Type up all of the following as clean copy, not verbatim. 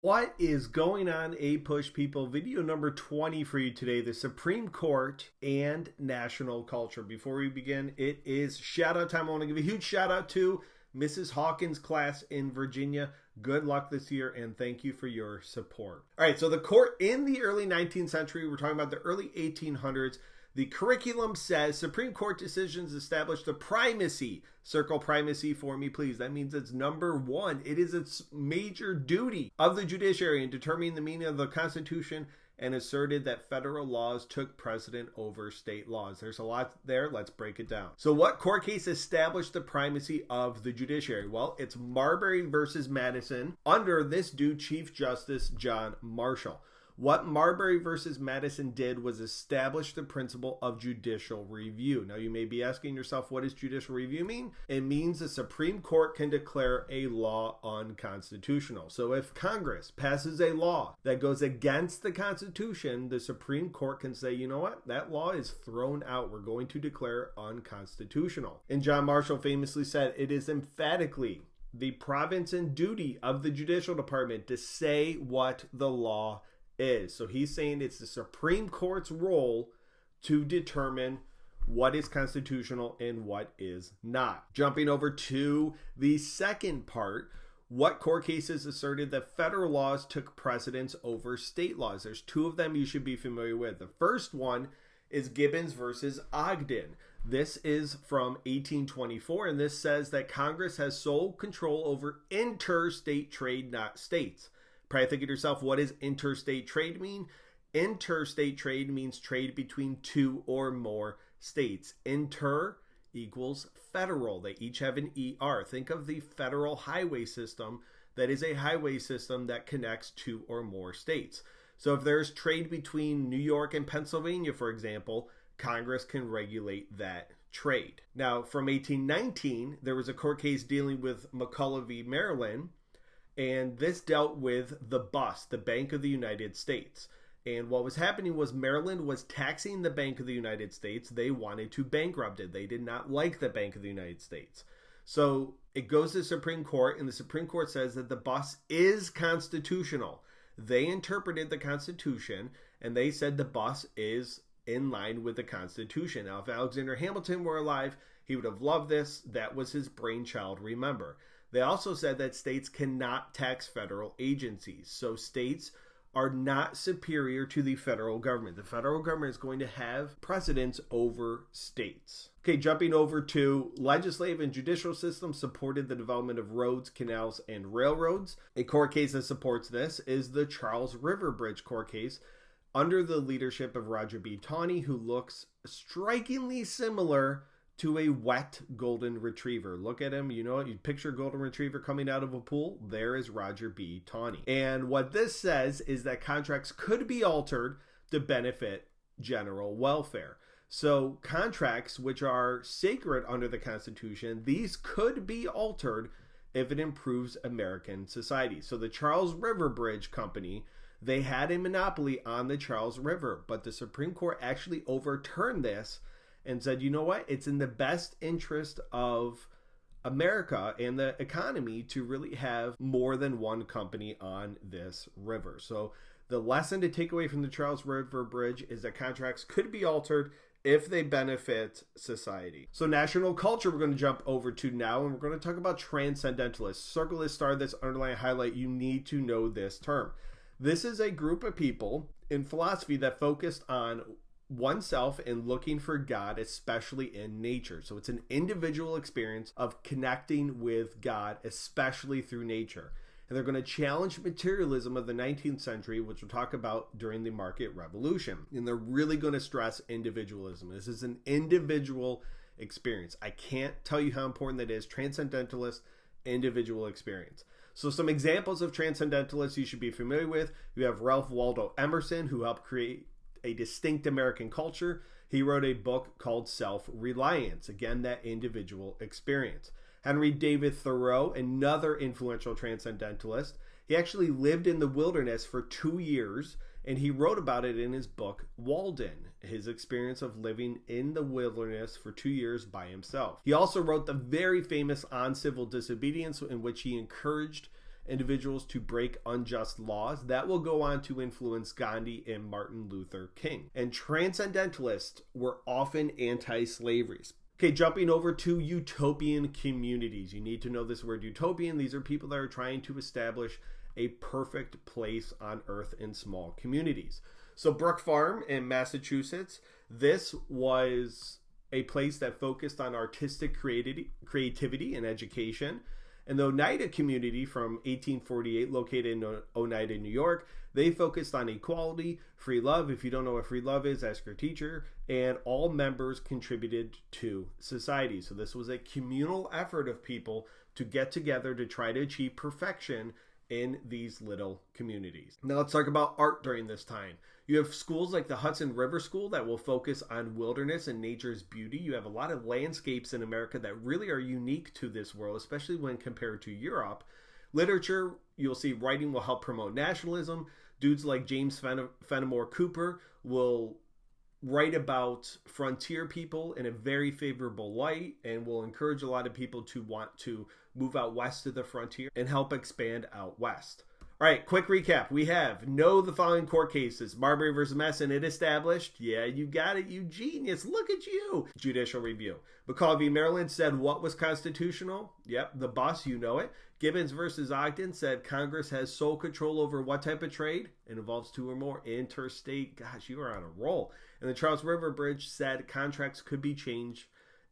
What is going on, APUSH people? Video number 20 for you today, the Supreme Court and national culture. Before we begin, it is shout out time. I want to give a huge shout out to Mrs. Hawkins' class in Virginia. Good luck this year and thank you for your support. All right, so the court in the early 19th century, we're talking about the early 1800s. The curriculum says Supreme Court decisions establish the primacy. Circle primacy for me, please. That means it's number one. It is its major duty of the judiciary in determining the meaning of the Constitution and asserted that federal laws took precedent over state laws. There's a lot there. Let's break it down. So what court case established the primacy of the judiciary? Well, it's Marbury versus Madison under this dude, Chief Justice John Marshall. What Marbury versus Madison did was establish the principle of judicial review. Now, you may be asking yourself, what does judicial review mean? It means the Supreme Court can declare a law unconstitutional. So if Congress passes a law that goes against the Constitution, the Supreme Court can say, you know what? That law is thrown out. We're going to declare unconstitutional. And John Marshall famously said, it is emphatically the province and duty of the judicial department to say what the law is. So he's saying it's the Supreme Court's role to determine what is constitutional and what is not. Jumping over to the second part, what court cases asserted that federal laws took precedence over state laws? There's two of them you should be familiar with. The first one is Gibbons versus Ogden. This is from 1824, and this says that Congress has sole control over interstate trade, not states. Probably thinking to yourself, what does interstate trade mean? Interstate trade means trade between two or more states. Inter equals federal. They each have an ER. Think of the federal highway system. That is a highway system that connects two or more states. So if there's trade between New York and Pennsylvania, for example, Congress can regulate that trade. Now, from 1819, there was a court case dealing with McCulloch v. Maryland, and this dealt with the BUS, the Bank of the United States. And what was happening was Maryland was taxing the Bank of the United States. They wanted to bankrupt it. They did not like the Bank of the United States. So it goes to the Supreme Court, and the Supreme Court says that the BUS is constitutional. They interpreted the Constitution, and they said the BUS is in line with the Constitution. Now, if Alexander Hamilton were alive, he would have loved this. That was his brainchild, remember. They also said that states cannot tax federal agencies. So states are not superior to the federal government. The federal government is going to have precedence over states. Okay, jumping over to legislative and judicial systems supported the development of roads, canals, and railroads. A court case that supports this is the Charles River Bridge court case under the leadership of Roger B. Taney, who looks strikingly similar to a wet golden retriever. Look at him. You know, you picture a golden retriever coming out of a pool. There is Roger B. Taney. And what this says is that contracts could be altered to benefit general welfare. So contracts which are sacred under the Constitution, these could be altered if it improves American society. So the Charles River Bridge Company, they had a monopoly on the Charles River, but the Supreme Court actually overturned this and said, you know what? It's in the best interest of America and the economy to really have more than one company on this river. So the lesson to take away from the Charles River Bridge is that contracts could be altered if they benefit society. So national culture we're going to jump over to now, and we're going to talk about transcendentalists. Circle this, star this, underline, highlight. You need to know this term. This is a group of people in philosophy that focused on oneself and looking for God, especially in nature. So it's an individual experience of connecting with God, especially through nature. And they're going to challenge materialism of the 19th century, which we'll talk about during the market revolution. And they're really going to stress individualism. This is an individual experience. I can't tell you how important that is. Transcendentalist, individual experience. So some examples of transcendentalists you should be familiar with. You have Ralph Waldo Emerson, who helped create a distinct American culture. He wrote a book called Self-Reliance. Again, that individual experience. Henry David Thoreau, another influential transcendentalist. He actually lived in the wilderness for 2 years, and he wrote about it in his book, Walden, his experience of living in the wilderness for 2 years by himself. He also wrote the very famous On Civil Disobedience, in which he encouraged individuals to break unjust laws. That will go on to influence Gandhi and Martin Luther King. And transcendentalists were often anti-slavery. Okay, jumping over to utopian communities. You need to know this word utopian. These are people that are trying to establish a perfect place on earth in small communities. So Brook Farm in Massachusetts, this was a place that focused on artistic creativity and education. And the Oneida community from 1848, located in Oneida, New York, they focused on equality, free love. If you don't know what free love is, ask your teacher. And all members contributed to society. So this was a communal effort of people to get together to try to achieve perfection in these little communities. Now let's talk about art during this time. You have schools like the Hudson River School that will focus on wilderness and nature's beauty. You have a lot of landscapes in America that really are unique to this world, especially when compared to Europe. Literature, you'll see writing will help promote nationalism. Dudes like James Fenimore Cooper will write about frontier people in a very favorable light and will encourage a lot of people to want to move out west to the frontier and help expand out west. All right, quick recap. We know the following court cases. Marbury versus Messon, it established. Yeah, you got it, you genius. Look at you. Judicial review. McCall v. Maryland said what was constitutional? Yep, the bus, you know it. Gibbons versus Ogden said Congress has sole control over what type of trade? It involves two or more interstate. Gosh, you are on a roll. And the Charles River Bridge said contracts could be changed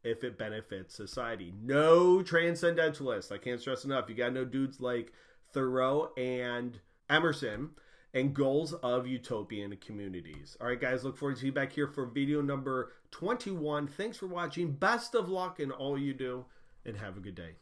if it benefits society. No transcendentalists. I can't stress enough. You got to know dudes like Thoreau and Emerson and goals of utopian communities. All right, guys, look forward to seeing you back here for video number 21. Thanks for watching. Best of luck in all you do, and have a good day.